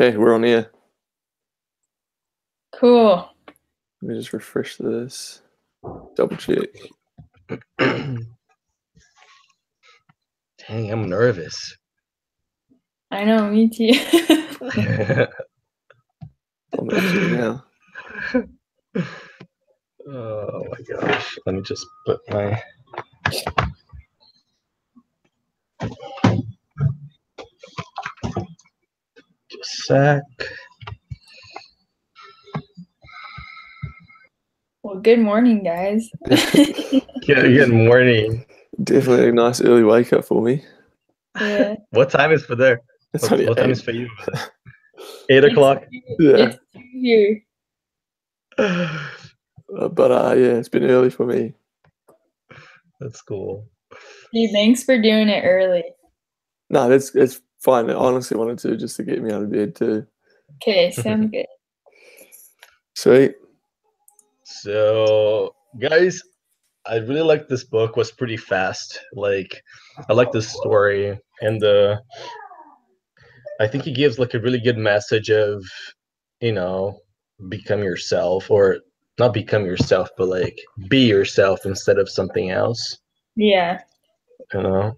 Okay, we're on air. Cool. Let me just refresh this. Double check. Dang, I'm nervous. I know, me too. I'm actually now. Oh my gosh. Let me just put my just a sec. Well, good morning, guys. Good morning. Definitely a nice early wake up for me. Yeah. What time is for there? It's only What time 8. is for you? 8 o'clock. Yeah. It's here. But yeah, it's been early for me. That's cool. Hey, thanks for doing it early. No, it's fine. I honestly wanted to just to get me out of bed too. Okay, sounds good. Sweet. So, guys, I really like this book. Was pretty fast. Like, I like the story and I think he gives like a really good message of, you know, become yourself, or not become yourself, but like be yourself instead of something else, Yeah. you know.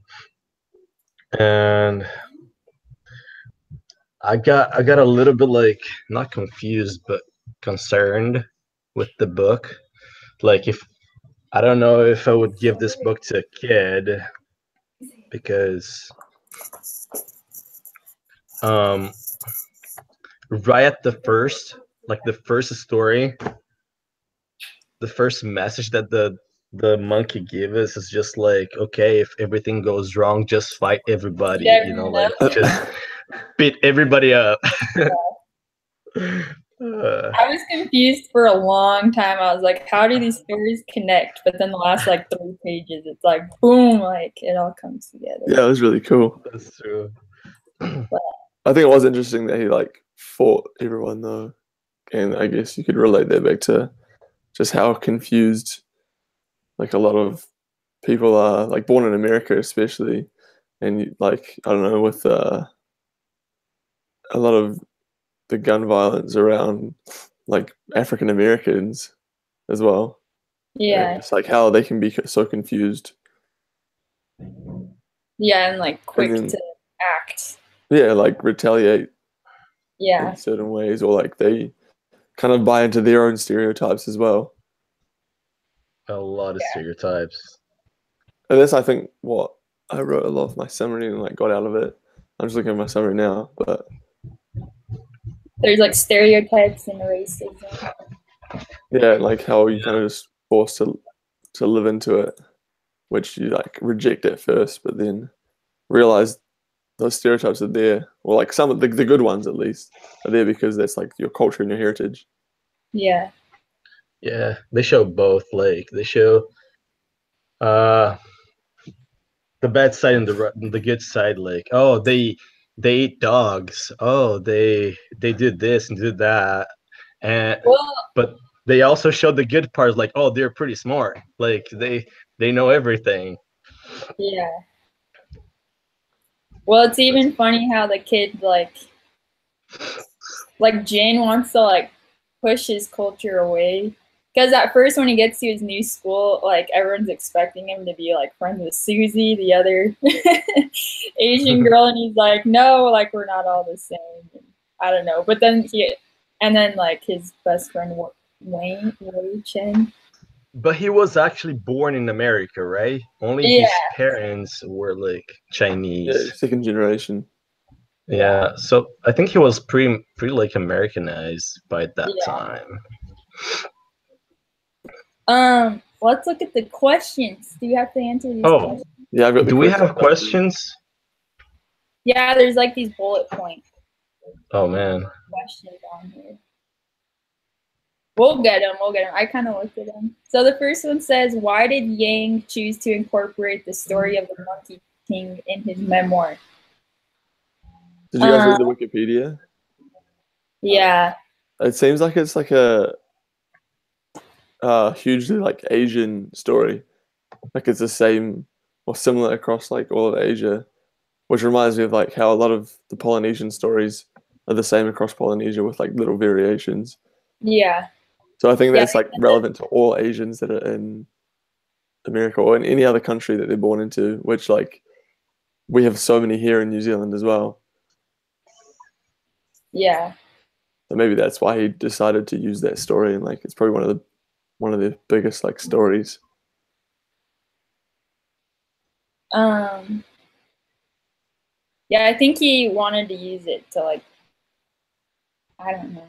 And I got a little bit like not confused but concerned with the book. Like, if I don't know if I would give this book to a kid, because um right at the first, like the first story, the first message that the monkey gave us is just like, okay, if everything goes wrong, just fight everybody, Yeah, like just beat everybody up. I was confused for a long time. I was like, how do these stories connect? But then the last like 3 pages, it's like boom, like it all comes together. Yeah, it was really cool. That's true. I think it was interesting that he like fought everyone though, and I guess you could relate that back to just how confused like a lot of people are, like born in America especially, and like I don't know, with a lot of the gun violence around like African Americans as well. Yeah. It's like how they can be so confused. Yeah, and like And quick then, to act. yeah, like retaliate Yeah. in certain ways, or like they kind of buy into their own stereotypes as well. A lot of stereotypes. And that's, I think, what I wrote a lot of my summary and like got out of it. I'm just looking at my summary now, but There's like stereotypes and racism. yeah, like how you kind of just forced to live into it, which you like reject at first, but then realize those stereotypes are there, or like some of the good ones at least are there because that's like your culture and your heritage. Yeah. Yeah, they show both. Like, they show uh the bad side and the good side. Like, oh, they eat dogs. Oh, they did this and did that. And Well, but they also showed the good parts. Like, oh, they're pretty smart. Like, they know everything. yeah. Well, it's even funny how the kid like Jane wants to like push his culture away. Because at first, when he gets to his new school, like everyone's expecting him to be like friends with Susie, the other Asian girl, and he's like, "No, like we're not all the same." And I don't know, but then like his best friend Wei Chen. But he was actually born in America, right? Only Yeah, his parents were like Yeah, Chinese. second generation. Yeah, so I think he was pretty like Americanized by that yeah. time. Let's look at the questions. Do you have to answer these Oh, questions? Yeah, I've got the do we question. have questions? Yeah, there's like these bullet point Oh man. questions on here. We'll get them. We'll get them. I kind of looked at them. So the first one says, "Why did Yang choose to incorporate the story of the Monkey King in his memoir?" Did you guys read the Wikipedia? Yeah. It seems like it's like a hugely like Asian story. Like it's the same or similar across like all of Asia, which reminds me of like how a lot of the Polynesian stories are the same across Polynesia with like little variations. Yeah. So I think Yeah, that's like relevant to all Asians that are in America or in any other country that they're born into, which like we have so many here in New Zealand as well. Yeah. So maybe that's why he decided to use that story, and like it's probably one of the biggest like stories. Yeah, I think he wanted to use it to like, I don't know.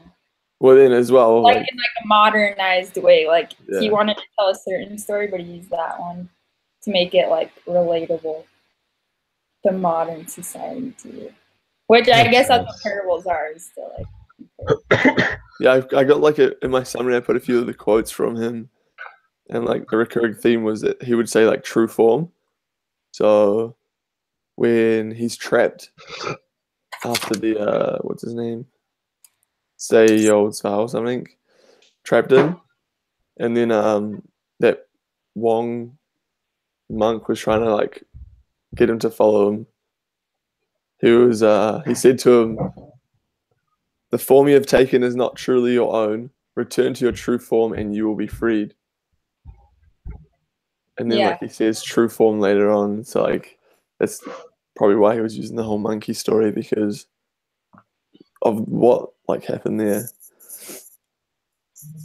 Well, then as well, Like in like a modernized way. Like he Yeah. wanted to tell a certain story, but he used that one to make it like relatable to modern society too. Which I guess that's what parables are, is to like yeah, I got like in my summary, I put a few of the quotes from him, and like the recurring theme was that he would say like true form. So when he's trapped after the what's his name, say old or something, trapped him, and then that Wong monk was trying to like get him to follow him. He said to him, "The form you have taken is not truly your own. Return to your true form, and you will be freed." And then like he says true form later on. So like that's probably why he was using the whole monkey story, because of what like happened there.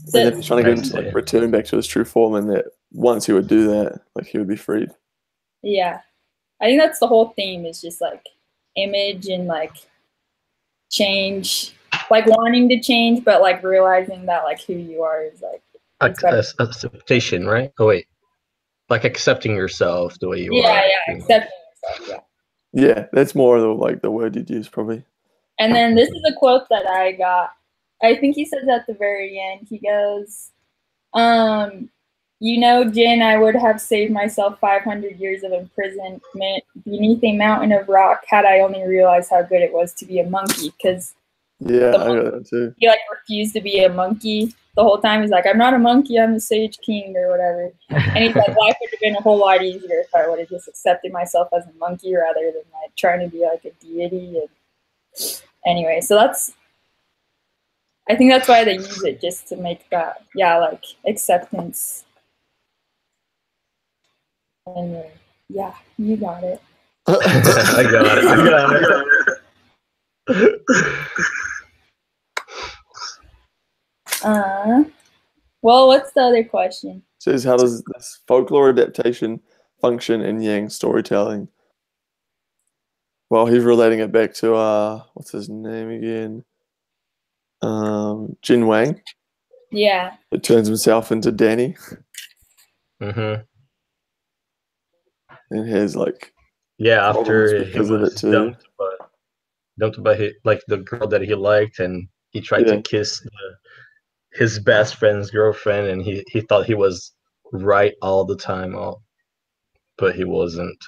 And then he's trying to get him to like return back to his true form, and that once he would do that, like he would be freed. Yeah. I think that's the whole theme, is just like image and like change, like wanting to change, but like realizing that like who you are is like acceptation, right? Oh wait, like accepting yourself the way you are. Yeah, accepting yourself. Yeah, that's more of like the word you'd use probably. And then this is a quote that I got. I think he says at the very end. He goes, "You know, Jin, I would have saved myself 500 years of imprisonment beneath a mountain of rock had I only realized how good it was to be a monkey." Because I got that too. He like refused to be a monkey the whole time. He's like, "I'm not a monkey. I'm the Sage King or whatever." And he's like, "Life would have been a whole lot easier if I would have just accepted myself as a monkey rather than like trying to be like a deity." And anyway, so I think that's why they use it, just to make that, like acceptance. And yeah, you got it. I got it. Well, what's the other question? It says, how does this folklore adaptation function in Yang storytelling? Well, he's relating it back to what's his name again? Jin Wang. Yeah. It turns himself into Danny. Mm-hmm. And has like after he was too. dumped by like the girl that he liked, and he tried to kiss his best friend's girlfriend, and he thought he was right all the time, but he wasn't.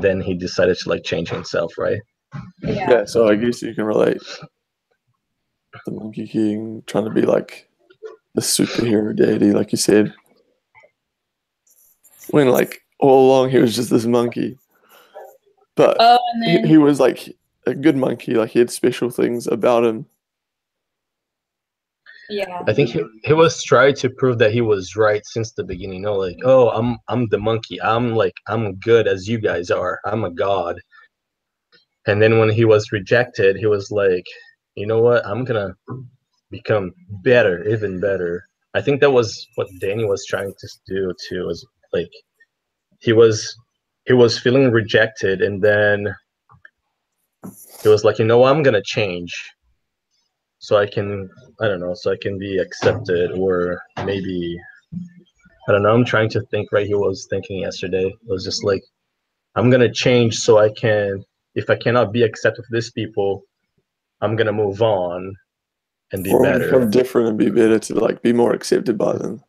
Then he decided to like change himself, right? Yeah, so I guess you can relate the Monkey King trying to be like the superhero deity, like you said, when like all along he was just this monkey. But he was like a good monkey, like he had special things about him. Yeah, I think he was trying to prove that he was right since the beginning. You know, like, oh, I'm the monkey. I'm good as you guys are. I'm a god. And then when he was rejected, he was like, you know what? I'm gonna become better, even better. I think that was what Danny was trying to do too. Was like he was feeling rejected, and then he was like, you know what? I'm gonna change. So I can be accepted, or maybe, I don't know. I'm trying to think, right? He was thinking yesterday. It was just like, I'm going to change so I can, if I cannot be accepted with these people, I'm going to move on and be better. Become different and be better to like be more accepted by them.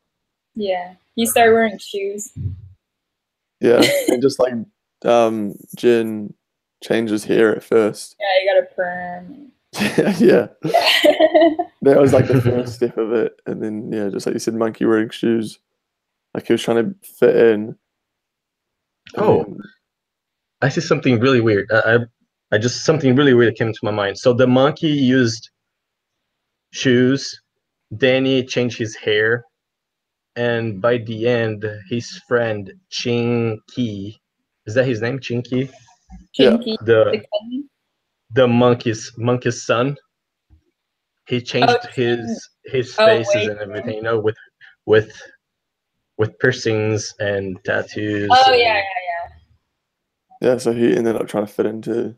Yeah. He started wearing shoes. Yeah. And just like Jin changes hair at first. Yeah, he got a perm. Yeah. That was like the first step of it. And then, just like you said, monkey wearing shoes. Like he was trying to fit in. I see something really weird. something really weird came to my mind. So the monkey used shoes, Danny changed his hair, and by the end, his friend Chinky, is that his name, Chinky? Yeah. Chinky, The cousin. the monkey's son. He changed his faces wait. and everything, with with piercings and tattoos. Oh and, yeah. Yeah, so he ended up trying to fit into.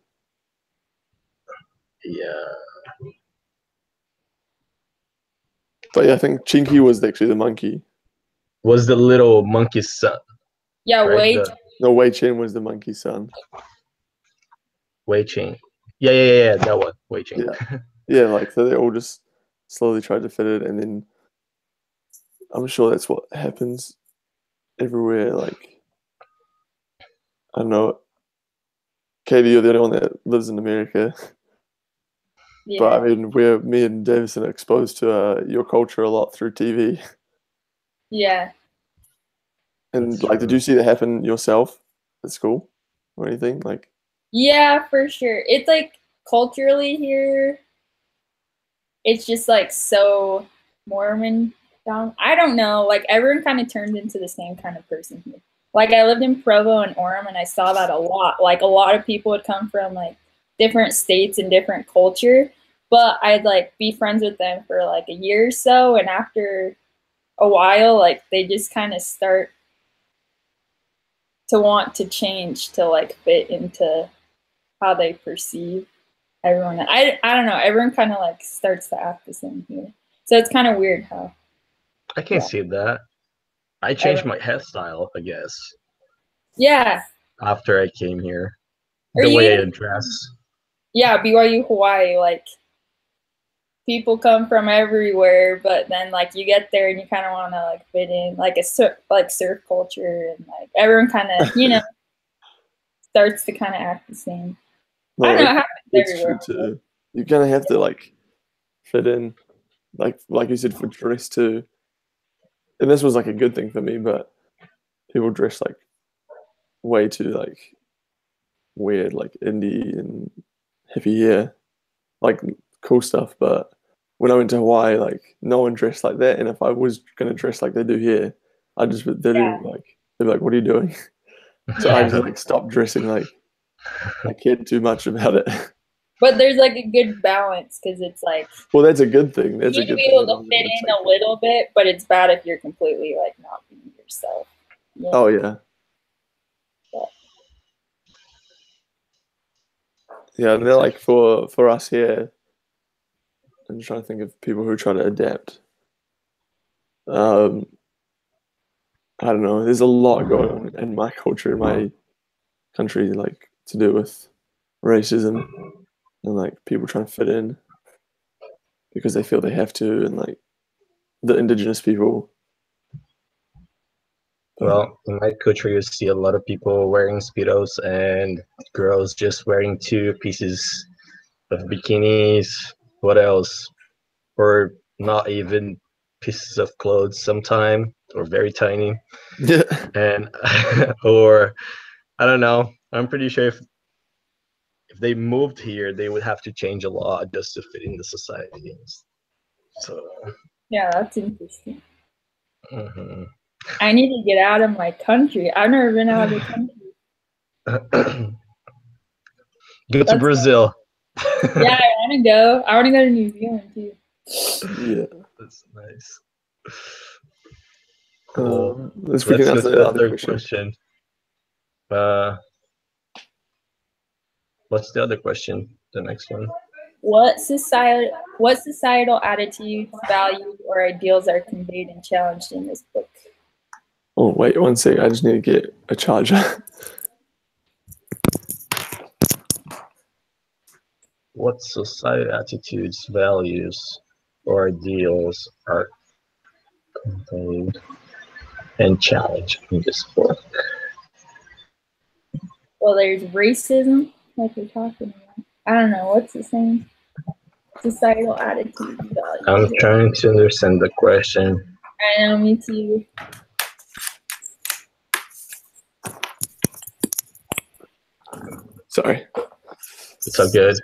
yeah. But yeah, I think Chinky was actually the monkey. Was the little monkey's son. Yeah, right? wait. No, Wei Chen was the monkey's son. Wei Ching. Yeah, that one. Wei Ching. Yeah. Yeah, like so they all just slowly tried to fit it, and then I'm sure that's what happens everywhere. Like, I don't know, Katie, you're the only one that lives in America, Yeah. but I mean, me and Davison are exposed to your culture a lot through TV. Yeah. And That's like, did true. you see that happen yourself at school or anything? Like, Yeah, for sure. It's like culturally here, it's just like so Mormon down. I don't know. Like everyone kind of turned into the same kind of person here. Like I lived in Provo and Orem, and I saw that a lot. Like a lot of people would come from like different states and different culture, but I'd like be friends with them for like a year or so, and after a while, like they just kind of start to want to change to like fit into how they perceive everyone. I don't know. Everyone kind of like starts to act the same here, so it's kind of weird how. I can Yeah. see that. I changed my hairstyle, I guess, Yeah. after I came here. Are The you way I in- dress. Yeah, BYU Hawaii, like people come from everywhere, but then like you get there and you kind of want to like fit in, like a surf culture, and like everyone kind of starts to kind of act the same. I don't know. It happens it's everywhere. true too. You kind of have to like fit in, like you said, for dress too. And this was like a good thing for me, but people dress like way too like weird, like indie and hippie, yeah, like cool stuff. But when I went to Hawaii, like no one dressed like that. And if I was gonna dress like they do here, they'd be like, "What are you doing?" So I just like stopped dressing like I cared too much about it. But there's like a good balance because it's like Well, that's a good thing. That's you a need to good be thing. able to fit in a little bit, but it's bad if you're completely like not being yourself. Yeah. Oh yeah. Yeah, and they're like for us here. I'm trying to think of people who try to adapt. I don't know. There's a lot going on in my culture, in my country, like to do with racism and like people trying to fit in because they feel they have to, and like the indigenous people. Well, in my culture, you see a lot of people wearing Speedos and girls just wearing 2 pieces of bikinis. What else? Or not even pieces of clothes sometime, or very tiny. Yeah. And or I don't know. I'm pretty sure if they moved here, they would have to change a lot just to fit in the society. So Yeah, that's interesting. mhm. I need to get out of my country. I've never been out of the country. Go to Brazil. Yeah, I want to go. I want to go to New Zealand too. Yeah. That's nice. Let's go to answer the that other other question. What's the other question? The next one. What societal attitudes, values, or ideals are conveyed and challenged in this book? Oh wait, one sec. I just need to get a charger. What society attitudes, values, or ideals are conveyed and challenged in this book? Well, there's racism, like we're talking about. I don't know what's the same. Societal attitudes, values. I'm trying to understand the question. I know, me too. Sorry. It's all good.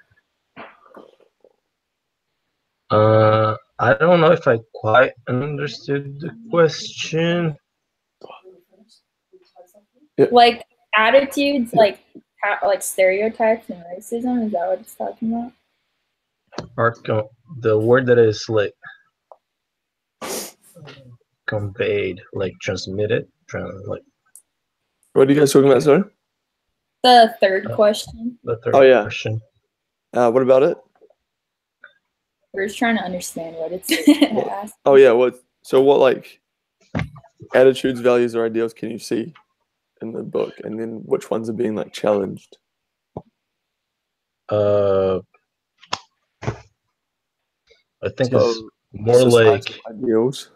I don't know if I quite understood the question. Like attitudes, like stereotypes and racism. Is that what it's talking about? The word that is like conveyed, like transmitted, like. What are you guys talking about, sorry? The third question. The third question. What about it? We're just trying to understand what it's asking. Oh yeah, what like attitudes, values, or ideals can you see in the book, and then which ones are being like challenged? I think it's more like ideals.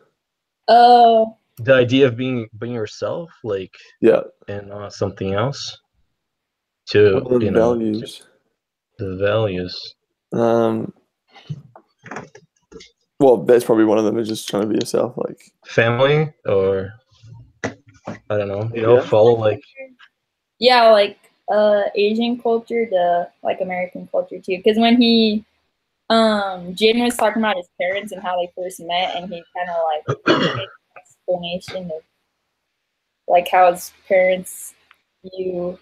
Oh. The idea of being yourself, like and something else. To the values. The values. Well, that's probably one of them, is just trying to be yourself, like family, or I don't know, follow like like Asian culture to like American culture too. Because when Jin was talking about his parents and how they first met, and he kind of like made an explanation of like how his parents view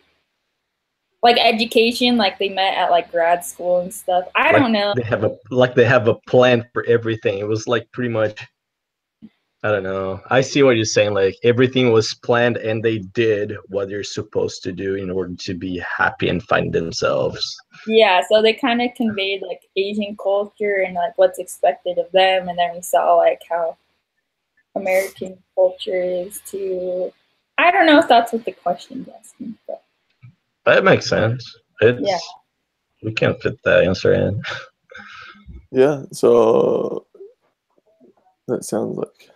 like education, like they met at like grad school and stuff. I don't know. They have a plan for everything. It was like pretty much, I don't know. I see what you're saying. Like everything was planned, and they did what they're supposed to do in order to be happy and find themselves. Yeah, so they kind of conveyed like Asian culture and like what's expected of them, and then we saw like how American culture is too. I don't know if that's what the question's asking, but that makes sense. We can fit that answer in. Yeah, so that sounds like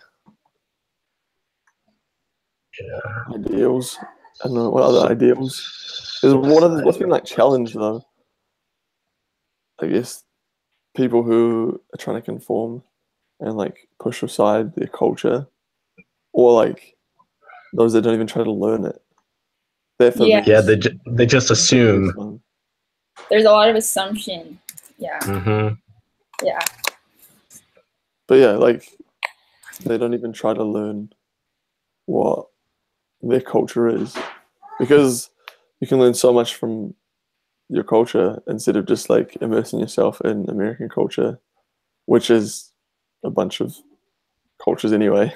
ideals. I don't know what other ideals. What's been like challenged though? I guess people who are trying to conform and like push aside their culture, or like those that don't even try to learn it. They just assume. There's a lot of assumption. Yeah. Mm-hmm. Yeah. But yeah, like they don't even try to learn what their culture is, because you can learn so much from your culture instead of just like immersing yourself in American culture, which is a bunch of cultures anyway.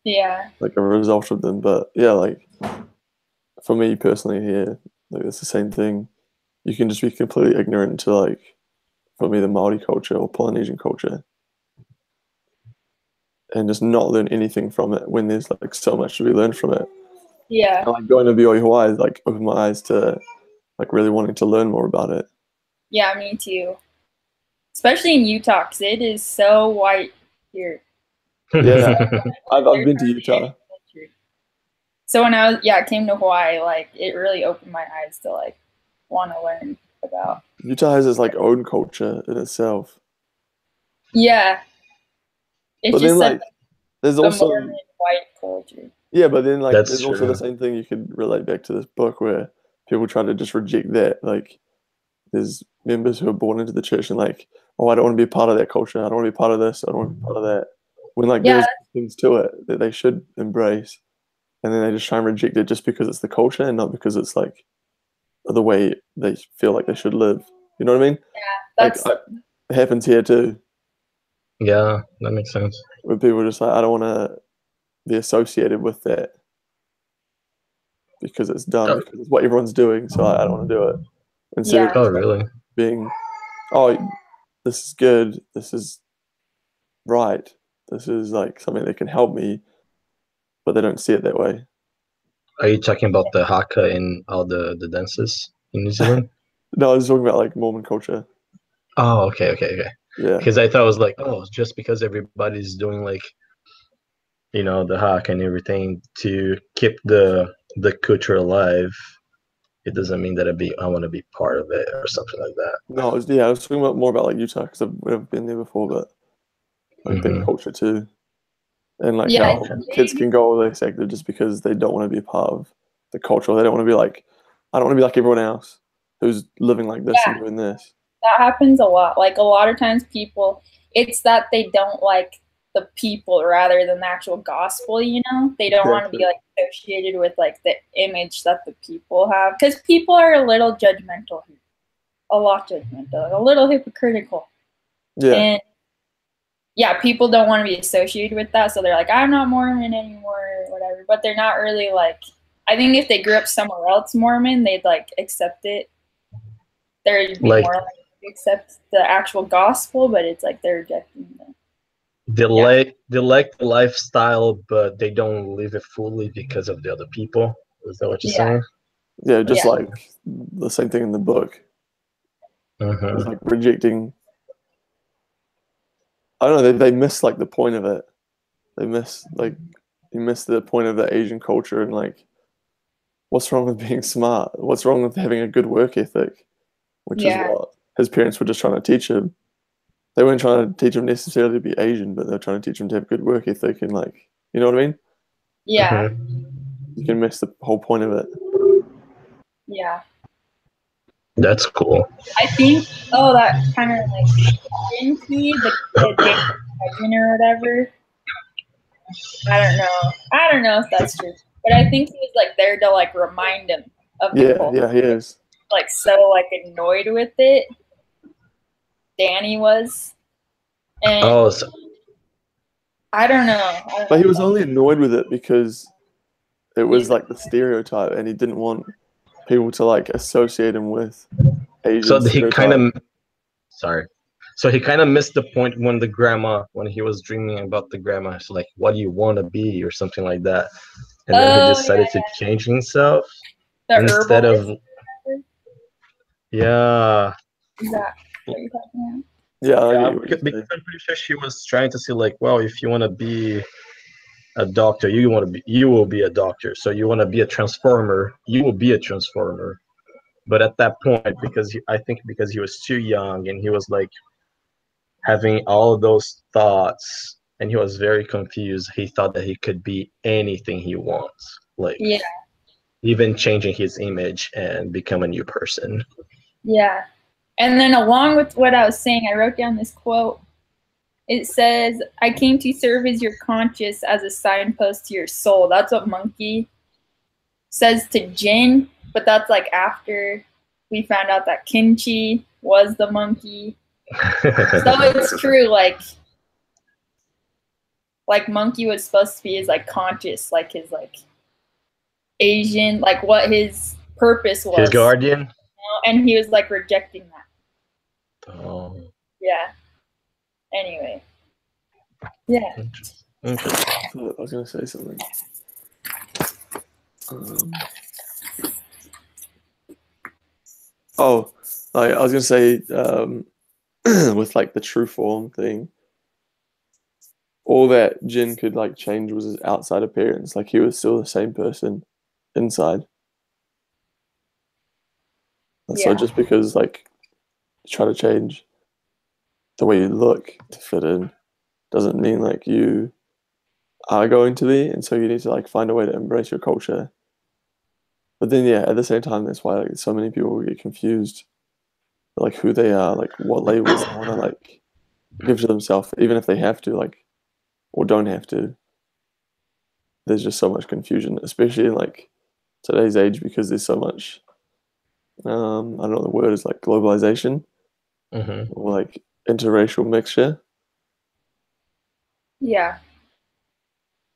Yeah. Like a result of them. But yeah, like for me personally here, like it's the same thing. You can just be completely ignorant to like, for me, the Maori culture or Polynesian culture, and just not learn anything from it when there's like so much to be learned from it. Yeah. And, like going to BYU Hawaii like opened my eyes to like really wanting to learn more about it. Yeah, me too. Especially in Utah, because it is so white here. Yeah, I've been to Utah. So when I came to Hawaii, like it really opened my eyes to like want to learn about. Utah has its like own culture in itself. Yeah. It's but just then like there's also white culture. Yeah, but then like That's there's also the same thing you could relate back to this book where people try to just reject that. Like there's members who are born into the church and like, oh, I don't want to be a part of that culture. I don't want to be part of this. I don't want to be part of that. When like there's things to it that they should embrace, and then they just try and reject it just because it's the culture and not because it's like the way they feel like they should live. You know what I mean? Yeah, it happens here too. Yeah, that makes sense. Where people are just like, I don't want to be associated with that because it's dumb, because it's what everyone's doing, so I don't want to do it. Instead of really being, oh, this is good, this is right, this is like something that can help me, but they don't see it that way. Are you talking about the haka and all the dances in New Zealand? No, I was talking about like Mormon culture. Oh, okay. Yeah. Because I thought it was like, oh, just because everybody's doing like, you know, the haka and everything to keep the culture alive, it doesn't mean that I want to be part of it or something like that. No, I was talking more about like Utah because I've been there before, but like the culture too, and like how kids can go all this active just because they don't want to be a part of the culture. They don't want to be like, I don't want to be like everyone else. who's living like this Yeah. and doing this. That happens a lot. Like a lot of times people, it's that they don't like the people rather than the actual gospel, you know? They don't want to be like associated with like the image that the people have. Because people are a little judgmental. A lot judgmental. A little hypocritical. Yeah. And yeah, people don't want to be associated with that. So they're like, I'm not Mormon anymore or whatever. But they're not really like, I think if they grew up somewhere else Mormon, they'd like accept it. They'd be Like- more likely to accept the actual gospel, but it's like they're rejecting the They like the lifestyle, but they don't live it fully because of the other people. Is that what you're saying? Yeah, just Yeah. like the same thing in the book. Mhm. It's like rejecting. I don't know. They miss like the point of it. They miss you miss the point of the Asian culture and like, what's wrong with being smart? What's wrong with having a good work ethic? Which is Yeah. what his parents were just trying to teach him. They weren't trying to teach him necessarily to be Asian, but they're trying to teach him to have good work ethic and like, you know what I mean? Yeah. Mhm. You can miss the whole point of it. Yeah. That's cool. I think, that kind of like Shinky, the Jason or whatever. I don't know if that's true. But I think he was like there to like remind him of the Yeah, culture. yeah, he is. Like so like annoyed with it. Danny was. And Oh, so, I don't know. But he was only annoyed with it because it was like the stereotype, and he didn't want people to like associate him with Asian so he stereotype. kind of, sorry. So he kind of missed the point when he was dreaming about the grandma. So like, what do you want to be, or something like that, and then he decided to change himself The instead herbalist, of. Yeah. is that what you're talking about? Yeah, I Yeah, get what you're because saying. I'm pretty sure she was trying to say like, well, if you want to be a doctor, you will be a doctor. So you want to be a transformer, you will be a transformer. But at that point, I think because he was too young and he was like having all of those thoughts and he was very confused, he thought that he could be anything he wants, like Yeah. even changing his image and become a new person. Yeah. And then along with what I was saying, I wrote down this quote. It says, I came to serve as your conscience as a signpost to your soul. That's what Monkey says to Jin, but that's like after we found out that Kimchi was the monkey. So it's true, like Monkey was supposed to be his like conscious, like his like Asian, like what his purpose was. His guardian? You know? And he was like rejecting that. Oh. Yeah. Anyway. Yeah. Interesting. I was gonna say something. I was gonna say with like the true form thing, all that Jin could like change was his outside appearance. Like he was still the same person inside. And so Yeah. just because like you try to change the way you look to fit in doesn't mean like you are going to be, and so you need to like find a way to embrace your culture. But then yeah, at the same time, that's why like so many people get confused, like who they are, like what labels they want to like give to themselves, even if they have to, like, or don't have to. There's just so much confusion, especially in like today's age, because there's so much. I don't know, the word is like globalization Mm-hmm. or like interracial mixture. Yeah.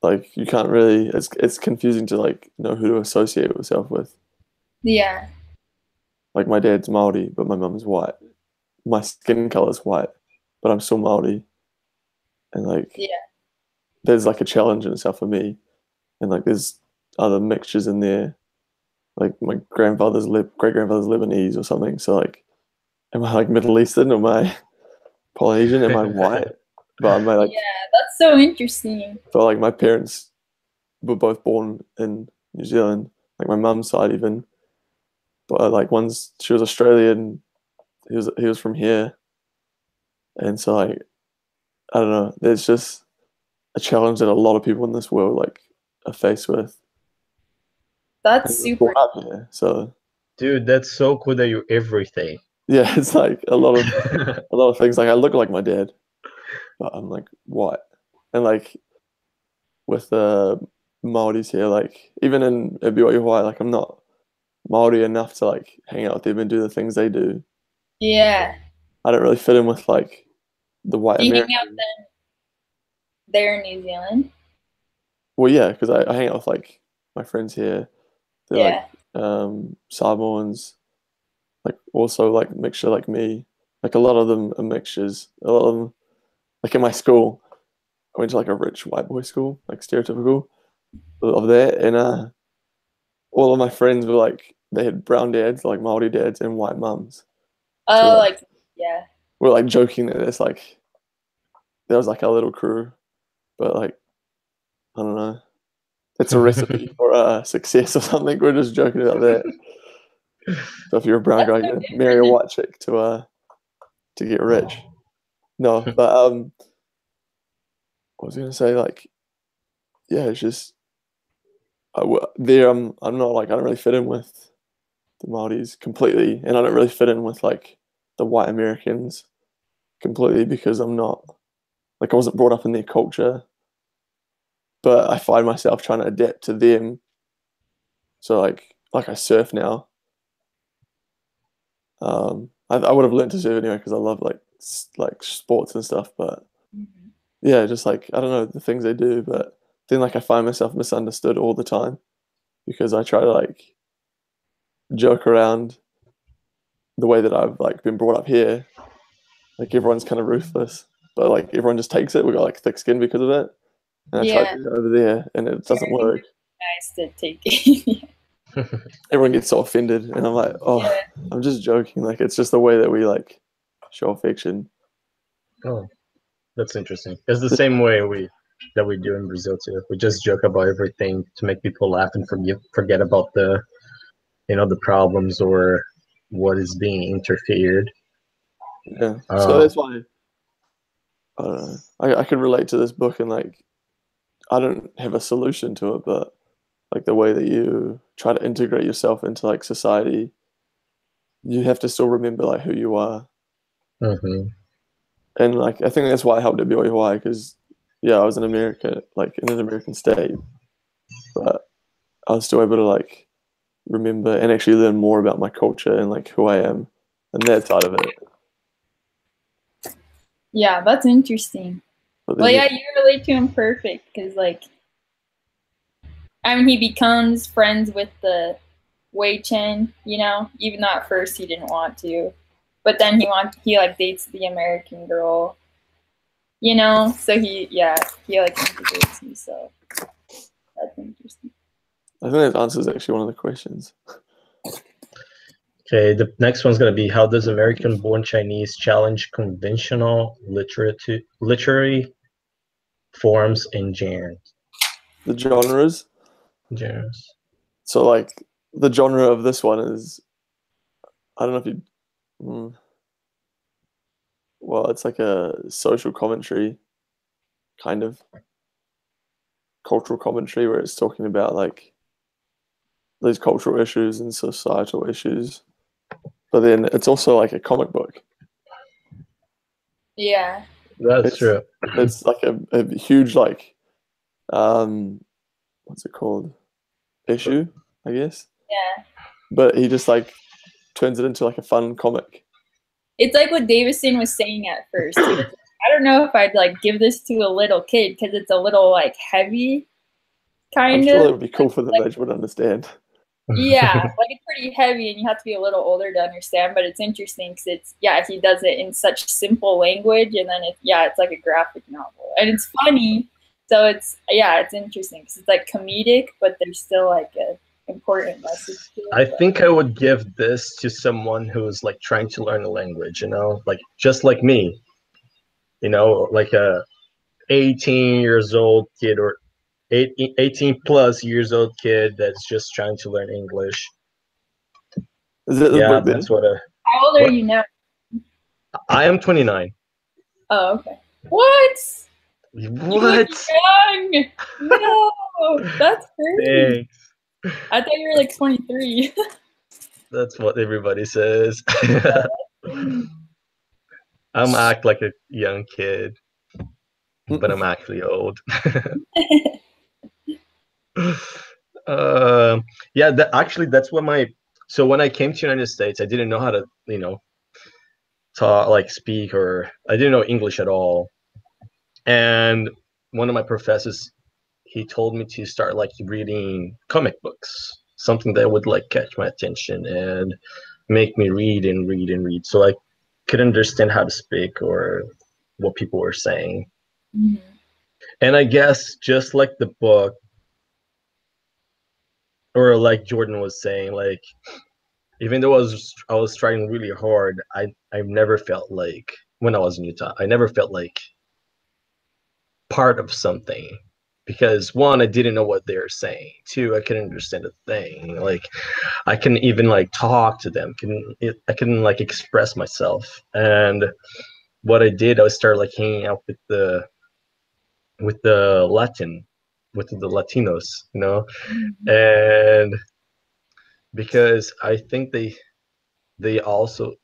Like you can't really. It's confusing to like know who to associate yourself with. Yeah. Like my dad's Maori, but my mum's white. My skin color's white, but I'm still Maori. And like, Yeah. there's like a challenge in itself for me. And like, there's other mixtures in there. Like my great grandfather's Lebanese or something. So like, am I like Middle Eastern? Am I Polynesian? Am I white? But am I like? Yeah, that's so interesting. So like, my parents were both born in New Zealand. Like my mum's side even. But like, she was Australian. He was from here. And so like, I don't know. There's just a challenge that a lot of people in this world like are faced with. That's And we're super. brought up here, so Dude, that's so cool that you're everything. Yeah, it's like a lot of things. Like I look like my dad, but I'm like white, and like with the Māoris here, like even in BYU Hawaii, like I'm not Māori enough to like hang out with them and do the things they do. Yeah. I don't really fit in with like the white Do you hang American. out with them there in New Zealand? Well, yeah, because I hang out with like my friends here. They're Yeah. like Samoans, like also like mixture like me. Like a lot of them are mixtures. A lot of them, like in my school, I went to like a rich white boy school, like stereotypical of that, and all of my friends were like they had brown dads, like Maori dads, and white mums. So Oh, like yeah. we're like joking that it's like there was like a little crew, but like I don't know, it's a recipe for success or something. We're just joking about that. So if you're a brown guy, you marry a white chick to get rich. No, but what was I gonna say? Like, yeah, it's just there. I'm not like I don't really fit in with the Māoris completely, and I don't really fit in with like the white Americans completely because I'm not like I wasn't brought up in their culture, but I find myself trying to adapt to them. So like I surf now. I would have learned to surf anyway because I love like sports and stuff, but Mhm. yeah, just like I don't know the things they do, but then like I find myself misunderstood all the time because I try to like joke around the way that I've like been brought up here. Like everyone's kind of ruthless, but like everyone just takes it. We got like thick skin because of it, and I try to Yeah. do it over there, and it doesn't work. Nice to take it. Everyone gets so offended, and I'm like, oh, Yeah. I'm just joking. Like it's just the way that we like show affection. Oh, that's interesting. It's the same way we do in Brazil too. We just joke about everything to make people laugh and forget about the problems or what is being interfered. Yeah, so Uh, that's why I don't know. I can relate to this book, and like I don't have a solution to it, but like the way that you try to integrate yourself into like society, you have to still remember like who you are. mhm. And like I think that's why I helped at BYU Hawaii because yeah, I was in America, like in an American state, but I was still able to like remember and actually learn more about my culture and like who I am and that side of it. Yeah, that's interesting. But Well, then yeah, you relate to him perfect because, like, I mean, he becomes friends with the Wei Chen, even though at first he didn't want to, but then he like dates the American girl, so he like integrates himself. That's interesting. I think that answers actually one of the questions. Okay, the next one's gonna be how does American-born Chinese challenge conventional literary forms and genres? The genres. Genres. So like the genre of this one is I don't know if you well, it's like a social commentary kind of cultural commentary where it's talking about like these cultural issues and societal issues. But then it's also like a comic book. Yeah. That's It's true. it's like a huge like what's it called? Issue, I guess. Yeah. But he just like turns it into like a fun comic. It's like what Davison was saying at first. He was like, I don't know if I'd like give this to a little kid because it's a little like heavy, I'm kind sure of. that would be cool for them, they would understand. Yeah, like it's pretty heavy and you have to be a little older to understand, but it's interesting because he does it in such simple language and then it's like a graphic novel. And it's funny, so it's interesting because it's like comedic, but there's still like a important message to it. I think I would give this to someone who's like trying to learn a language, like just like me, like a 18 years old kid or 18 plus years old kid that's just trying to learn English. Is it the book That's then? How old are you now? I am 29. Oh, okay. What? What? You're young. No, that's crazy. Thanks. I thought you were like 23. That's what everybody says. I'm act like a young kid, but I'm actually old. Yeah, actually that's what my. So when I came to United States, I didn't know how to, talk, like speak, or I didn't know English at all. And one of my professors, he told me to start like reading comic books, something that would like catch my attention and make me read and read and read, so I could understand how to speak or what people were saying. Mhm. And I guess just like the book, or like Jordan was saying, like even though I was trying really hard, I never felt like, when I was in Utah, I never felt like part of something, because one, I didn't know what they were saying. Two, I couldn't understand a thing. Like I can even like talk to them. I can like express myself. And what I did, I started like hanging out with the Latinos, and because I think they also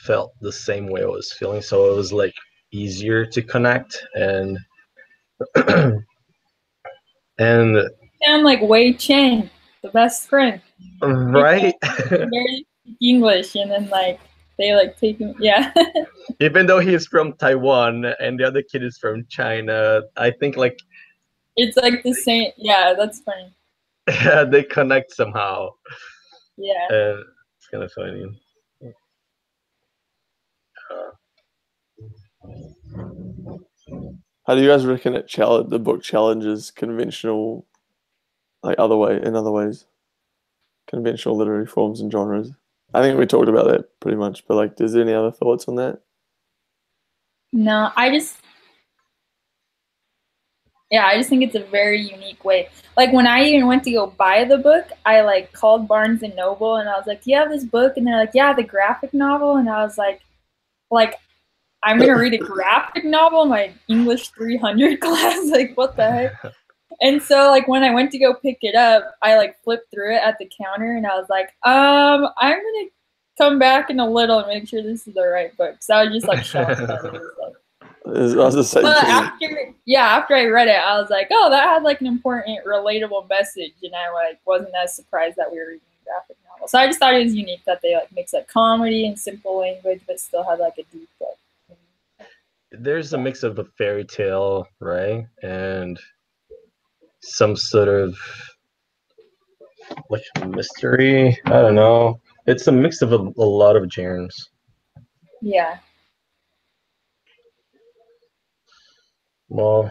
felt the same way I was feeling, so it was like easier to connect. And and Sound like Wei Chen, the best friend. right. Very English, and then like they like take him. Yeah. Even though he's from Taiwan and the other kid is from China, I think like It's like the same. Yeah, that's funny. they connect somehow. Yeah. It's kind of funny. How do you guys reckon the book challenges conventional, like in other ways, conventional literary forms and genres? I think we talked about that pretty much, but like, is there any other thoughts on that? No, I just think it's a very unique way. Like when I even went to go buy the book, I like called Barnes and Noble and I was like, "Do you have this book?" And they're like, "Yeah, the graphic novel." And I was like I'm gonna read a graphic novel in my English 300 class. Like, what the heck? And so like when I went to go pick it up, I like flipped through it at the counter and I was like, I'm gonna come back in a little and make sure this is the right book. So I was just like shocked that it was like. I was the same But thing. after I read it, I was like, oh, that had like an important, relatable message, and I like wasn't as surprised that we were reading a graphic novel. So I just thought it was unique that they like mix like comedy and simple language, but still had like a deep book. There's a mix of a fairy tale, right, and some sort of like mystery. I don't know. It's a mix of a lot of genres. Yeah. Well,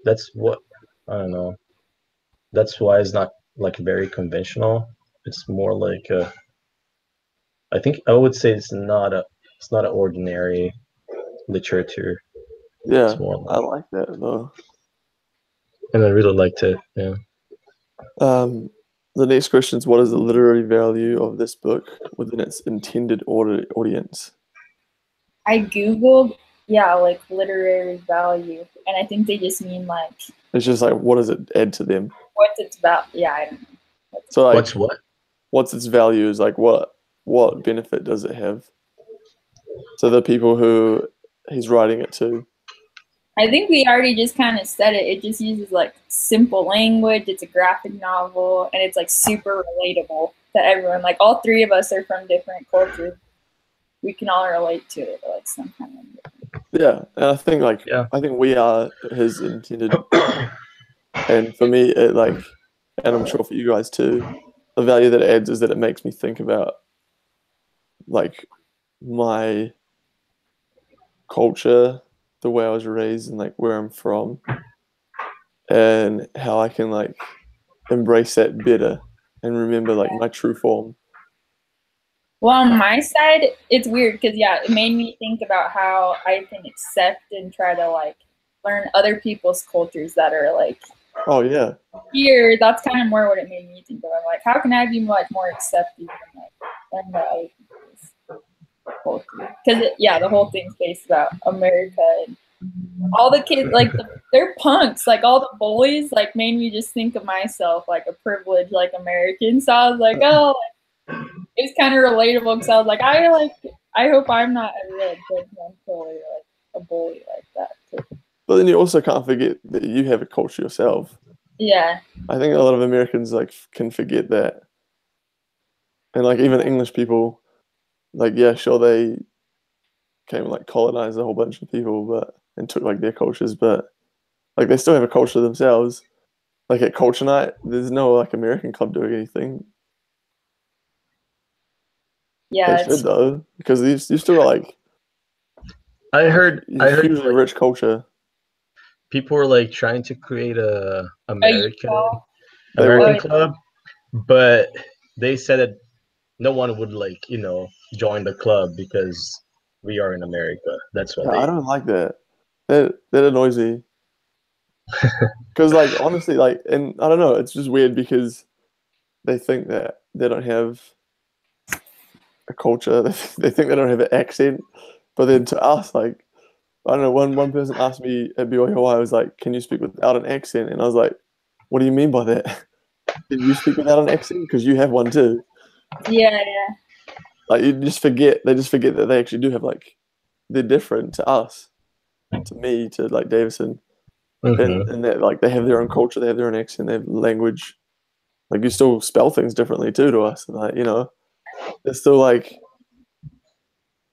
that's what, I don't know. That's why it's not like very conventional. It's more like I think I would say it's not an ordinary literature. Yeah, It's more I like that though. and I really liked it. Yeah. The next question is, what is the literary value of this book within its intended audience? I googled, like literary value, and I think they just mean like It's just like, what does it add to them? what it's about. Yeah, I don't know. So like, What's what? what's its value? Is like, what benefit does it have? So the people who he's writing it to. I think we already just kind of said it. It just uses like simple language. It's a graphic novel, and it's like super relatable to everyone. Like all three of us are from different cultures. We can all relate to it, like some kind of. Yeah, and I think I think we are his intended. And for me, it like, and I'm sure for you guys too, the value that it adds is that it makes me think about like my culture, the way I was raised, and like where I'm from, and how I can like embrace that better and remember like my true form. Well, on my side, it's weird because it made me think about how I can accept and try to like learn other people's cultures that are like. Oh yeah. Here, that's kind of more what it made me think of. I'm like, how can I be like more accepting and like learn about other people's culture? Because the whole thing's based about America and all the kids. Like they're punks. Like all the bullies, like made me just think of myself like a privileged like American. So I was like, oh, like, it's kind of relatable because I was like, I hope I'm not a real judgmental or like a bully like that. Too. But then you also can't forget that you have a culture yourself. Yeah. I think a lot of Americans like can forget that, and like even English people, like yeah, sure they came and like colonized a whole bunch of people, but and took like their cultures, but like they still have a culture themselves. Like at culture night, there's no like American club doing anything. Yeah. They should though, because you still got like I heard hugely rich culture. People were like trying to create a American were. club, but they said that no one would like join the club because we are in America. That's what I don't like that. That annoys me. Because like honestly, like, and I don't know, it's just weird because they think that they don't have a culture. They think they don't have an accent, but then to us, like, I don't know. One person asked me at BYU, I was like, "Can you speak without an accent?" And I was like, "What do you mean by that? Can you speak without an accent? Because you have one too." Yeah. Like you just forget. They just forget that they actually do have like they're different to us, to me, to like Davison, and that like they have their own culture, they have their own accent, they have language. Like you still spell things differently too to us, and like it's still like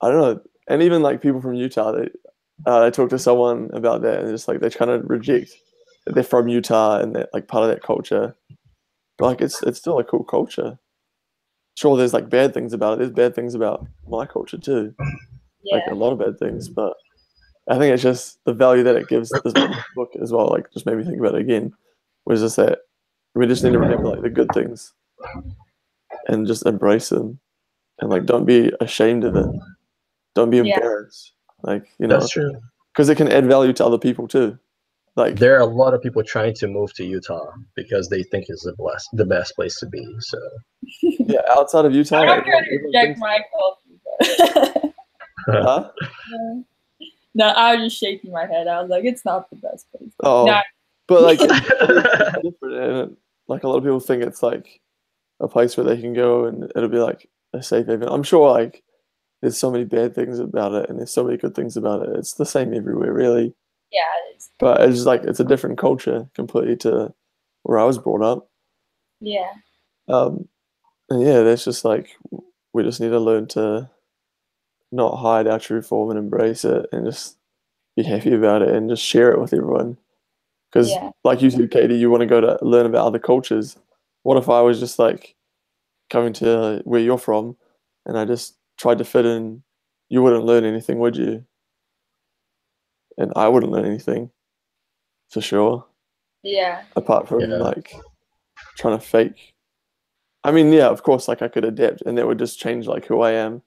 I don't know. And even like people from Utah, I talked to someone about that, and just like they kind of reject that they're from Utah and that like part of that culture. But like it's still a cool culture. Sure, there's like bad things about it. There's bad things about my culture too, like a lot of bad things. But I think it's just the value that it gives this book as well. Like just made me think about it again. Was just that we just need to remember like the good things and just embrace them, and like don't be ashamed of it. Don't be embarrassed. Like that's true. Because it can add value to other people too. Like there are a lot of people trying to move to Utah because they think it's the best place to be. So yeah, outside of Utah, I'm not trying to reject my culture. Huh? No, I was just shaking my head. I was like, it's not the best place. Oh, no. But like it's different, and like a lot of people think it's like a place where they can go and it'll be like a safe haven. I'm sure like there's so many bad things about it and there's so many good things about it. It's the same everywhere, really. Yeah, it is. But it's just like it's a different culture completely to where I was brought up. Yeah. And yeah, that's just like we just need to learn to not hide our true form and embrace it and just be happy about it and just share it with everyone. Because like you said, Katie, you want to go to learn about other cultures. What if I was just like coming to where you're from and I just tried to fit in? You wouldn't learn anything, would you? And I wouldn't learn anything, for sure. Yeah. Apart from like trying to fake. I mean, yeah, of course, like I could adapt and that would just change like who I am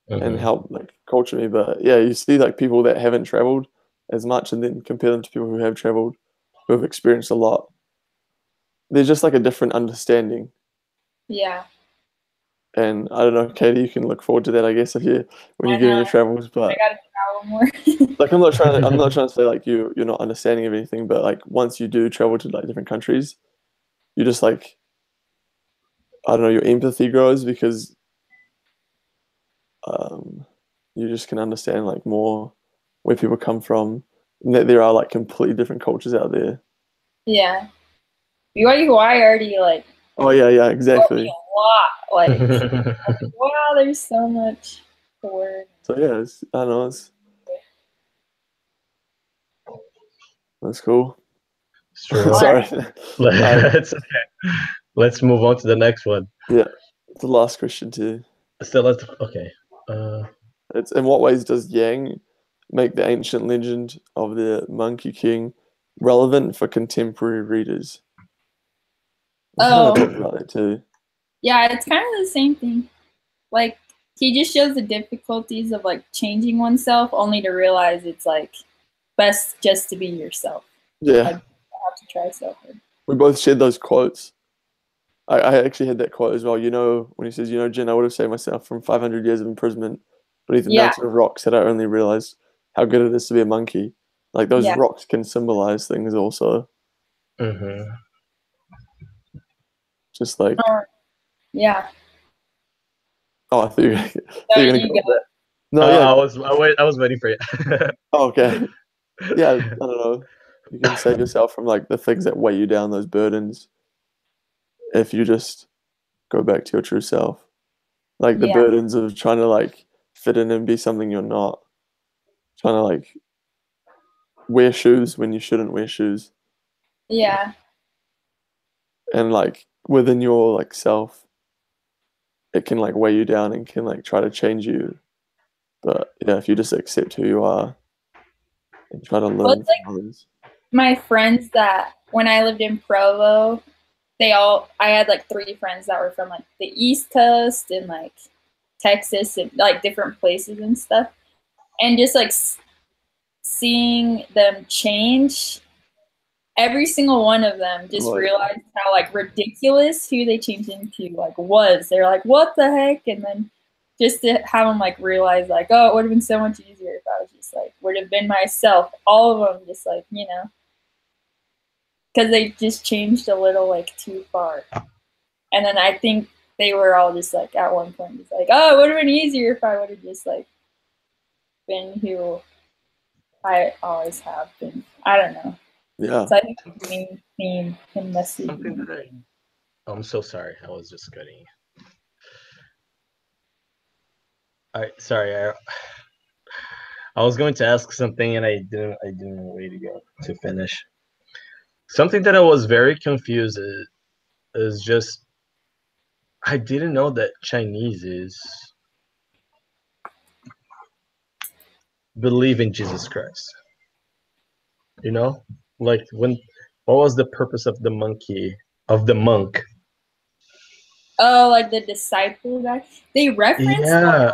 and help like culture me. But yeah, you see like people that haven't traveled as much and then compare them to people who have traveled, who have experienced a lot. There's just like a different understanding. Yeah. And I don't know, Katie, you can look forward to that, I guess, if you when you get into travels. But I gotta travel more. like I'm not trying to say like you're not understanding of anything, but like once you do travel to like different countries, you just like I don't know, your empathy grows because you just can understand like more where people come from and that there are like completely different cultures out there. Yeah. BYU already like oh yeah, exactly. A lot. Like wow, there's so much to learn. So yeah, I don't know, that's cool. Sorry. It's okay. Let's move on to the next one. Yeah. The last question too. Still, okay. It's in what ways does Yang make the ancient legend of the Monkey King relevant for contemporary readers? Oh, talk about that too. Yeah, it's kind of the same thing. Like he just shows the difficulties of like changing oneself, only to realize it's like best just to be yourself. Yeah, like, have to try something. We both shared those quotes. I actually had that quote as well. When he says, Jen, I would have saved myself from 500 years of imprisonment beneath a mountain of rocks had I only realized how good it is to be a monkey. Like those Yeah. rocks can symbolize things also. Mm-hmm. Just like, Yeah. oh, I thought you, thought So you were gonna you go go. there. No, yeah. I was waiting for it. Oh, okay. Yeah, I don't know. You can save yourself from like the things that weigh you down, those burdens, if you just go back to your true self. Like the Yeah. burdens of trying to like fit in and be something you're not. Trying to like wear shoes when you shouldn't wear shoes. Yeah. And like within your like self, it can like weigh you down and can like try to change you. But yeah, if you just accept who you are and try to Well, learn it's like from others. my friends that when I lived in Provo, I had like 3 friends that were from like the East Coast and like Texas and like different places and stuff. And just like seeing them change, every single one of them just Like, realized how like ridiculous who they changed into like was. They're like, what the heck? And then just to have them like realize like, oh, it would have been so much easier if I was just like would have been myself. All of them just like, you know, because they just changed a little like too far. And then I think they were all just like at one point just like, oh, it would have been easier if I would have just like been who I always have been. I don't know. yeah. So I think the main theme and message. Something that I'm so sorry. I was just cutting. I was going to ask something and I didn't know where to go to finish. Something that I was very confused is just I didn't know that Chinese believe in Jesus Christ. You know? Like what was the purpose of the monk? Oh, like the disciple guy. They reference a Yeah,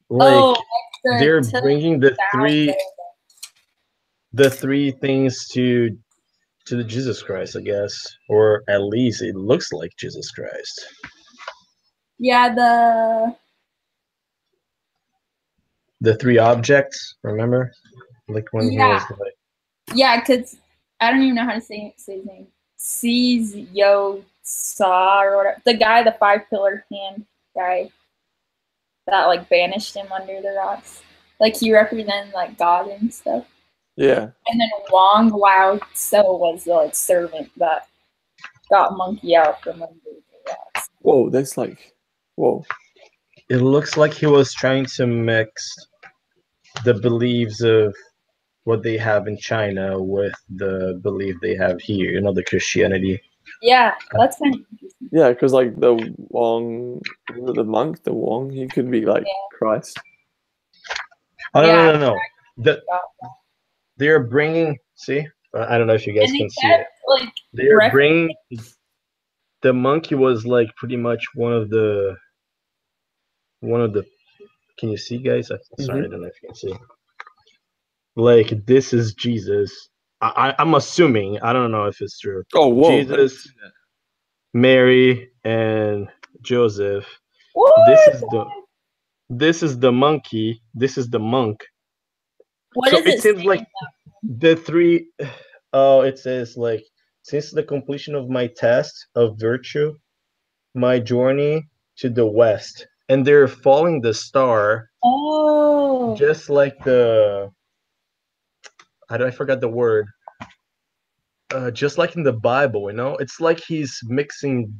lot. like they're To bringing the three things to the Jesus Christ, I guess, or at least it looks like Jesus Christ. yeah, The 3 objects, remember? Like when he was like, because I don't even know how to say his name. Sees Yo Saw or whatever. The guy, the 5 pillar hand guy that like banished him under the rocks. Like he represented like God and stuff. Yeah. And then Wong Lao So was the like servant that got Monkey out from under the rocks. Whoa, that's like, whoa. it looks like he was trying to mix the beliefs of what they have in China with the belief they have here, you know, the Christianity. Yeah, that's kind of interesting. Yeah, because like the Wong, the monk, the Wong, he could be like Christ. Oh, Yeah. no. They're bringing, see? I don't know if you guys can see it. Like, They're bringing, the monkey was like pretty much one of the, can you see, guys? Sorry, I don't know if you can see. Like, this is Jesus. I'm assuming, I don't know if it's true. Oh, whoa. Jesus, Mary, and Joseph. What? This is the monkey. This is the monk. What so is it seems like the 3. Oh, it says like, since the completion of my test of virtue, my journey to the west, and they're following the star. Oh. Just like I forgot the word. Just like in the Bible, you know, it's like he's mixing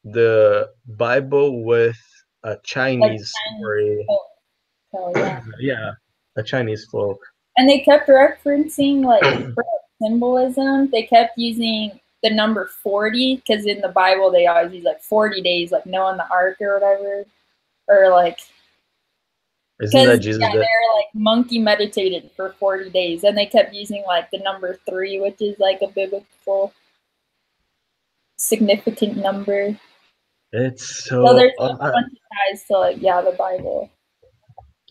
the Bible with a Chinese story. Yeah, a Chinese folk. And they kept referencing like for symbolism. They kept using the number 40 because in the Bible they always use like 40 days, like Noah and the Ark or whatever, or like. Isn't that Jesus? They're like monkey meditated for 40 days, and they kept using like the number 3, which is like a biblical significant number. It's so there's a bunch of ties to like the Bible.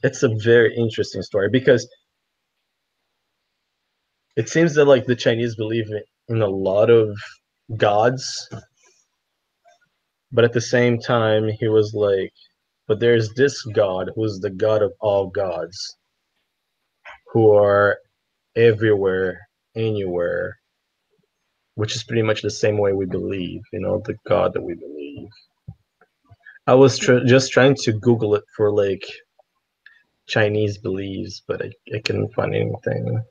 It's a very interesting story because it seems that like the Chinese believe in a lot of gods, but at the same time he was like, but there's this God who's the God of all gods. who are everywhere, anywhere, which is pretty much the same way we believe, the God that we believe. I was just trying to Google it for like Chinese beliefs, but I couldn't find anything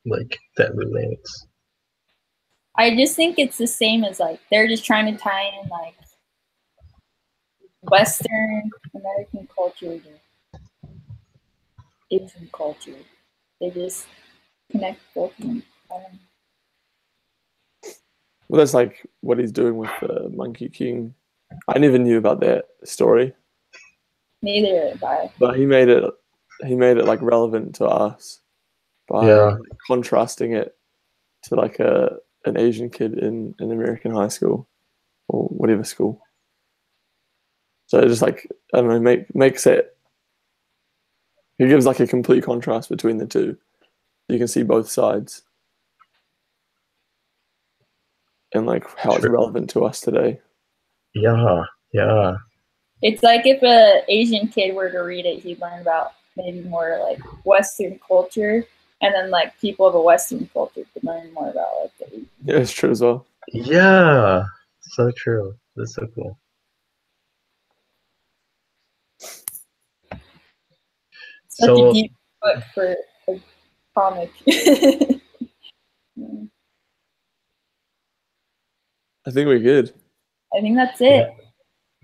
like that relates. I just think it's the same as like they're just trying to tie in like Western American culture to Asian culture. They just connect both of them. I don't know. Well, that's like what he's doing with Monkey King. I never knew about that story, Neither did I. but he made it like relevant to us by like, contrasting it to like an Asian kid in an American high school or whatever school. So it just like, I don't know, makes it. He gives like a complete contrast between the two. You can see both sides. And like how it's relevant to us today. Yeah. It's like if an Asian kid were to read it, he'd learn about maybe more like Western culture, and then like people of a Western culture could learn more about like the Asian. Yeah, it's true as well. Yeah, so true. That's so cool. Such a deep book for a comic. I think we're good. I think that's it.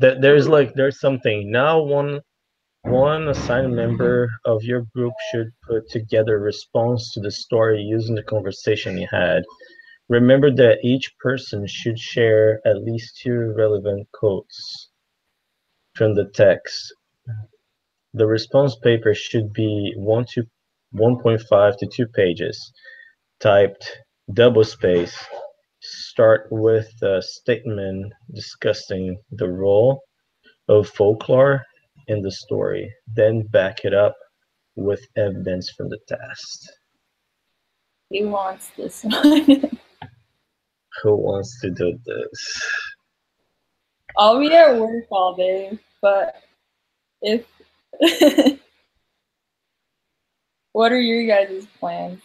Yeah. There's something now. One assigned member of your group should put together a response to the story using the conversation you had. Remember that each person should share at least 2 relevant quotes from the text. The response paper should be 1.5 to 2 pages, typed double-space. Start with a statement discussing the role of folklore in the story, then back it up with evidence from the test. Who wants this one? Who wants to do this? I'll be at work all day, but if what are your guys' plans?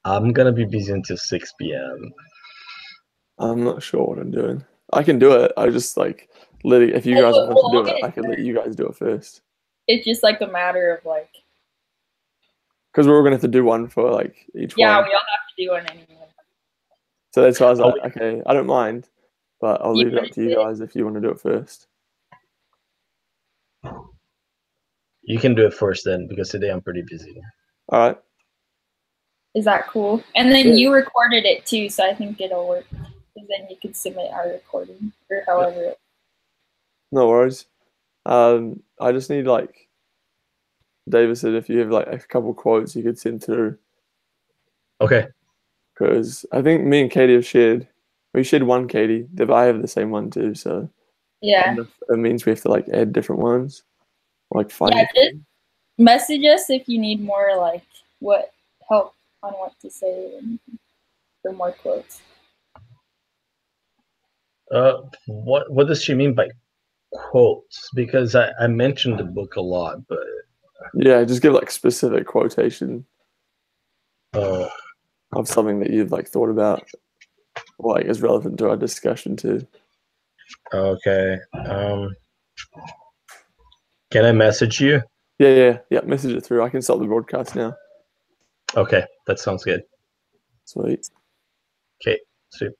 I'm gonna be busy until 6 p.m. I'm not sure what I'm doing. I can do it. I just like literally, if you guys want to do it, I can let you guys do it first. It's just like a matter of like. Because we're all gonna have to do one for like each one. Yeah, we all have to do one anyway. So that's why I was like, okay, I don't mind, but I'll leave it up to you guys if you want to do it first. You can do it first then, because today I'm pretty busy. All right. Is that cool? And then you recorded it too, so I think it'll work. And then you can submit our recording or however. Yeah. No worries. I just need like David said, if you have like a couple quotes you could send through. Okay. Because I think me and Katie have shared. We shared one, Katie. But I have the same one too. So yeah, it means we have to like add different ones. Like find. Yeah, just message us if you need more like what help on what to say and for more quotes. What does she mean by quotes? Because I mentioned the book a lot, but yeah, just give like specific quotation of something that you've like thought about, or like is relevant to our discussion too. Okay. Can I message you? Yeah. Message it through. I can stop the broadcast now. Okay, that sounds good. Sweet. Okay, sweet.